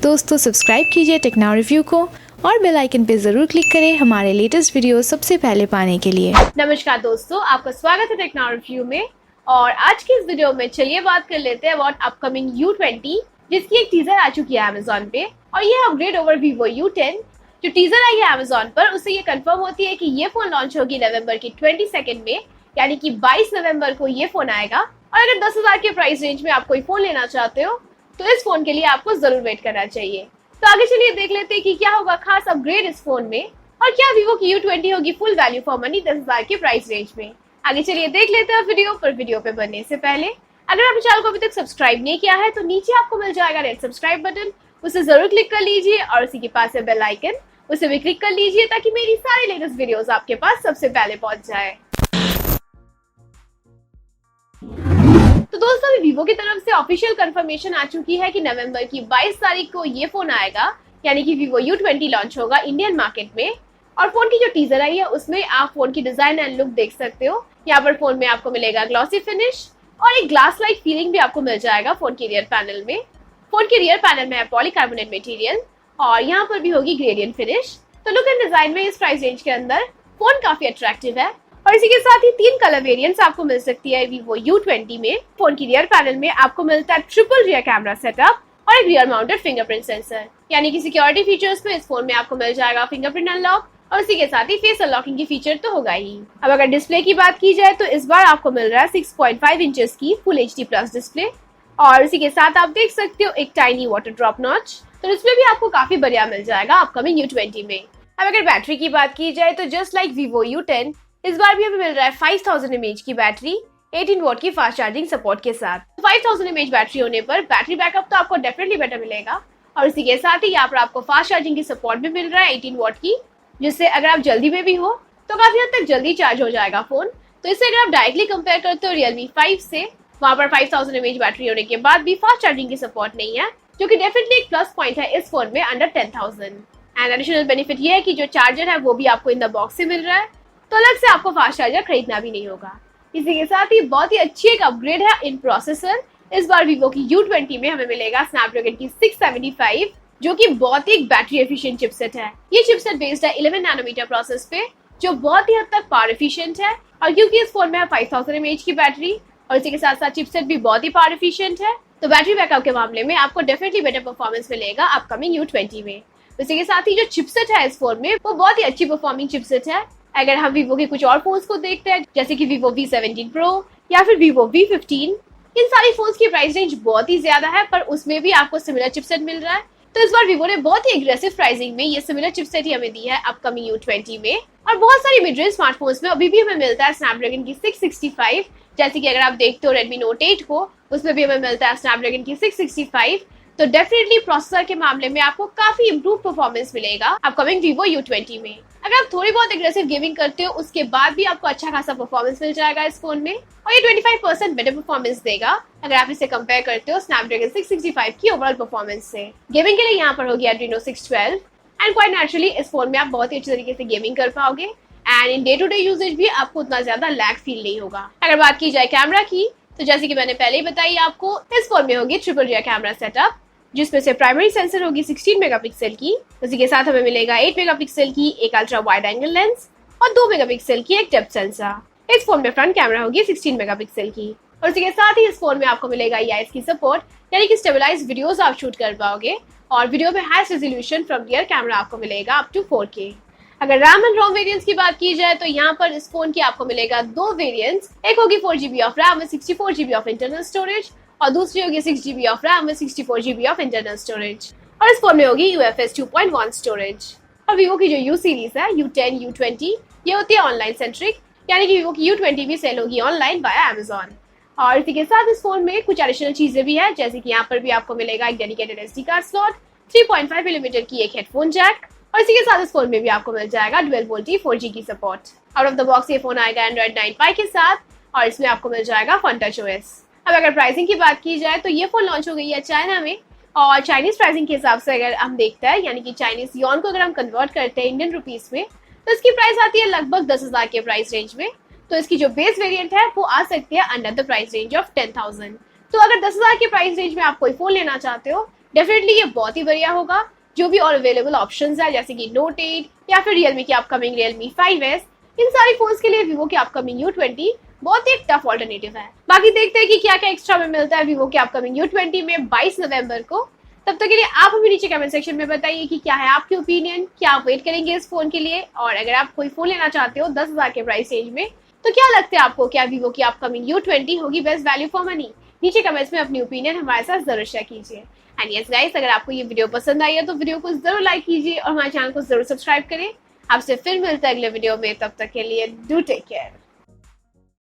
दोस्तों सब्सक्राइब कीजिए techno review को और बेल आइकन पे जरूर क्लिक करें हमारे लेटेस्ट वीडियो सबसे पहले पाने के लिए। नमस्कार दोस्तों, आपका स्वागत है टेक्नो रिव्यू में। और आज की इस वीडियो में चलिए बात कर लेते हैं अबाउट अपकमिंग U20, जिसकी एक टीजर आ चुकी है अमेजोन पे। और ये अपग्रेड ओवर Vivo U10 जो टीजर आई है अमेजोन पर, उससे ये कंफर्म होती है कि ये फोन लॉन्च होगी नवंबर की 22 में, यानी कि 22 नवंबर को ये फोन आएगा। और अगर 10,000 के प्राइस रेंज में आप कोई फोन लेना चाहते हो तो इस फोन के लिए आपको जरूर वेट करना चाहिए। तो आगे चलिए देख लेते हैं कि क्या होगा खास अपग्रेड इस फोन में और क्या Vivo की U20 होगी फुल वैल्यू फॉर मनी 10,000 के प्राइस रेंज में। आगे चलिए देख लेते हैं वीडियो पे बढ़ने से पहले अगर आपने चैनल को अभी तक सब्सक्राइब नहीं किया है तो नीचे आपको मिल जाएगा रेड सब्सक्राइब बटन, उसे जरूर क्लिक कर लीजिए और उसी के पास है बेल आइकन, उसे भी क्लिक कर लीजिए ताकि मेरी सारी लेटेस्ट वीडियोस आपके पास सबसे पहले पहुंच जाए। तो दोस्तों अभी Vivo की तरफ से ऑफिशियल कंफर्मेशन आ चुकी है कि नवंबर की 22 तारीख को ये फोन आएगा, यानी कि Vivo U20 लॉन्च होगा इंडियन मार्केट में। और फोन की जो टीजर आई है उसमें आप फोन की डिजाइन एंड लुक देख सकते हो। यहाँ पर फोन में आपको मिलेगा ग्लॉसी फिनिश और एक ग्लास लाइक फीलिंग भी आपको मिल जाएगा फोन के रियर पैनल में। फोन के रियर पैनल में है पॉलीकार्बोनेट मटेरियल और यहाँ पर भी होगी ग्रेडियंट फिनिश। तो लुक एंड डिजाइन में इस प्राइस रेंज के अंदर फोन काफी अट्रैक्टिव है। और इसी के साथ ही 3 कलर वेरिएंट्स आपको मिल सकती है Vivo U20 में। फोन की रियर पैनल में आपको मिलता है ट्रिपल रियर कैमरा सेटअप और एक रियर माउंटेड फिंगरप्रिंट सेंसर, यानी कि सिक्योरिटी फीचर्स में इस फोन में आपको मिल जाएगा फिंगरप्रिंट अनलॉक और इसी के साथ ही फेस अनलॉकिंग की फीचर तो होगा ही। अब अगर डिस्प्ले की बात की जाए तो इस बार आपको मिल रहा है 6.5 इंचेस की फुल HD प्लस डिस्प्ले और इसी के साथ आप देख सकते हो एक टाइनी वाटर ड्रॉप नॉच। तो डिस्प्ले भी आपको काफी बढ़िया मिल जाएगा अपकमिंग U20 में। अब अगर बैटरी की बात की जाए तो जस्ट लाइक Vivo U10 इस बार भी हमें मिल रहा है 5000 mAh की बैटरी 18 वॉट की फास्ट चार्जिंग सपोर्ट के साथ। 5000 mAh बैटरी होने पर बैटरी बैकअप तो आपको डेफिनेटली बेटर मिलेगा और इसी के साथ ही यहाँ पर आपको फास्ट चार्जिंग की सपोर्ट भी मिल रहा है 18 वॉट की, जिससे अगर आप जल्दी में भी हो तो काफी हद तक जल्दी चार्ज हो जाएगा फोन। तो इससे अगर आप डायरेक्टली कंपेयर करते हो Realme 5 से, वहाँ पर 5000 mAh बैटरी होने के बाद भी फास्ट चार्जिंग की सपोर्ट नहीं है, जो कि डेफिनेटली एक प्लस पॉइंट है इस फोन में अंडर 10,000। एंड एडिशनल बेनिफिट ये है कि जो चार्जर है वो भी आपको इन द बॉक्स से मिल रहा है, तो अलग से आपको फास्ट चार्जर खरीदना भी नहीं होगा। इसी के साथ ही बहुत ही अच्छी एक अपग्रेड है इन प्रोसेसर। इस बार Vivo की U20 में हमें मिलेगा स्नैपड्रैगन की 675, जो कि बहुत ही एक बैटरी एफिशिएंट चिपसेट है। ये चिपसेट बेस्ड है 11 नैनोमीटर प्रोसेस पे, जो बहुत ही हद तक पावर एफिशिएंट है। और क्योंकि इस फोन में है 5000 mAh की बैटरी और इसी के साथ साथ चिपसेट भी बहुत ही पावर एफिशिएंट है, तो बैटरी बैकअप के मामले में आपको डेफिनेटली बेटर परफॉर्मेंस मिलेगा अपकमिंग U20 में। इसी के साथ ही जो चिपसेट है इस फोन में वो बहुत ही अच्छी परफॉर्मिंग चिपसेट है। अगर हम Vivo के कुछ और फोन्स को देखते हैं जैसे कि Vivo V17 Pro या फिर Vivo V15, इन सारी फोन्स की प्राइस रेंज बहुत ही ज्यादा है, पर उसमें भी आपको सिमिलर चिपसेट मिल रहा है। तो इस बार Vivo ने बहुत ही एग्रेसिव प्राइसिंग में ये सिमिलर चिपसेट ही हमें दी है अपकमिंग U20 में। और बहुत सारी मिड रेंज स्मार्टफोन्स में अभी भी हमें मिलता है स्नैपड्रैगन की 665, जैसे कि अगर आप देखते हो Redmi Note 8 को, उसमें भी हमें मिलता है स्नैपड्रैगन की 665। तो डेफिनेटली प्रोसेसर के मामले में आपको काफी इंप्रूव परफॉर्मेंस मिलेगा अपकमिंग Vivo U20 में। अगर आप थोड़ी बहुत एग्रेसिव गेमिंग करते हो उसके बाद भी आपको अच्छा खासा परफॉर्मेंस मिल जाएगा इस फोन में, और ये 25% बेटर परफॉर्मेंस देगा अगर आप इसे कंपेयर करते हो स्नैपड्रैगन 665 की ओवरऑल परफॉर्मेंस से। गेमिंग के लिए यहाँ पर होगी Adreno 612 एंड क्वाइट नेचुरली इस फोन में आप बहुत ही अच्छे तरीके से गेमिंग कर पाओगे and in day to day uses भी आपको उतना ज्यादा लैग फील नहीं होगा। अगर बात की जाए कैमरा की तो जैसे कि मैंने पहले ही बताई आपको, इस फोन में होगी ट्रिपल रियर कैमरा सेटअप, जिसमें से प्राइमरी सेंसर होगी 16 मेगापिक्सल की, उसी के साथ हमें मिलेगा 8 मेगापिक्सल की एक अल्ट्रा वाइड एंगल लेंस और 2 मेगापिक्सल की एक डेप्थ सेंसर। इस फोन में फ्रंट कैमरा होगी 16 मेगापिक्सल की और उसी के साथ ही इस फोन में आपको मिलेगा EIS की सपोर्ट, यानी कि स्टेबलाइज्ड वीडियोस आप शूट कर पाओगे और वीडियो में highest resolution from rear camera आपको मिलेगा अप टू 4K। अगर रैम एंड रोम वेरिएंट्स की बात की जाए तो यहाँ पर इस फोन की आपको मिलेगा 2 वेरिएंट्स, एक होगी 4GB of RAM with 64GB of internal storage और दूसरी होगी 6GB of RAM with 64GB of internal storage. और इस फोन में होगी UFS 2.1 स्टोरेज। और Vivo की जो U सीरीज है U10, U20, ये होती है ऑनलाइन सेंट्रिक, यानी कि Vivo की U20 भी सेल होगी ऑनलाइन बाय अमेजोन। और इसी के साथ इस फोन में कुछ एडिशनल चीजें भी है, जैसे कि यहाँ पर भी आपको मिलेगा एक dedicated SD card slot, 3.5mm की एक हेडफोन जैक और इसी के साथ इस फोन में भी आपको मिल जाएगा डुअल वोल्टी 4G की support. Out of the box ये फोन आएगा Android 9 Pie के साथ और इसमें आपको मिल जाएगा Fun Touch OS। अब अगर प्राइसिंग की बात की जाए तो ये फोन लॉन्च हो गई है चाइना में और चाइनीज प्राइसिंग के हिसाब से अगर हम देखते हैं, यानी कि चाइनीज यॉन को अगर हम कन्वर्ट करते हैं इंडियन रुपीस में, तो इसकी प्राइस आती है लगभग 10,000 के प्राइस रेंज में। तो इसकी जो बेस वेरिएंट है वो आ सकती है under the price range of 10,000। तो अगर 10,000 के प्राइस रेंज में आप कोई फोन लेना चाहते हो डेफिनेटली ये बहुत ही बढ़िया होगा। जो भी और अवेलेबल ऑप्शंस है जैसे कि नोट 8 या फिर रियलमी की अपकमिंग रियलमी 5S, इन सारी फोन्स के लिए वीवो की अपकमिंग U20 बहुत ही एक टफ ऑल्टरनेटिव है। बाकी देखते हैं कि क्या क्या एक्स्ट्रा में मिलता है वीवो के अपकमिंग U20 में 22 नवंबर को। तब तक के लिए आप हमें नीचे कमेंट सेक्शन में बताइए कि क्या है आपकी ओपिनियन, क्या आप वेट करेंगे इस फोन के लिए, और अगर आप कोई फोन लेना चाहते हो 10,000 के प्राइस रेंज में, तो क्या लगता है आपको, क्या वीवो की अपकमिंग U20 होगी बेस्ट वैल्यू फॉर मनी? नीचे कमेंट्स में अपनी ओपिनियन हमारे साथ जरूर शेयर कीजिए। एंड यस गाइस, अगर आपको ये वीडियो पसंद आई है तो वीडियो को जरूर लाइक कीजिए और हमारे चैनल को जरूर सब्सक्राइब करें। आपसे फिर मिलते हैं अगले वीडियो में, तब तक के लिए डू टेक केयर।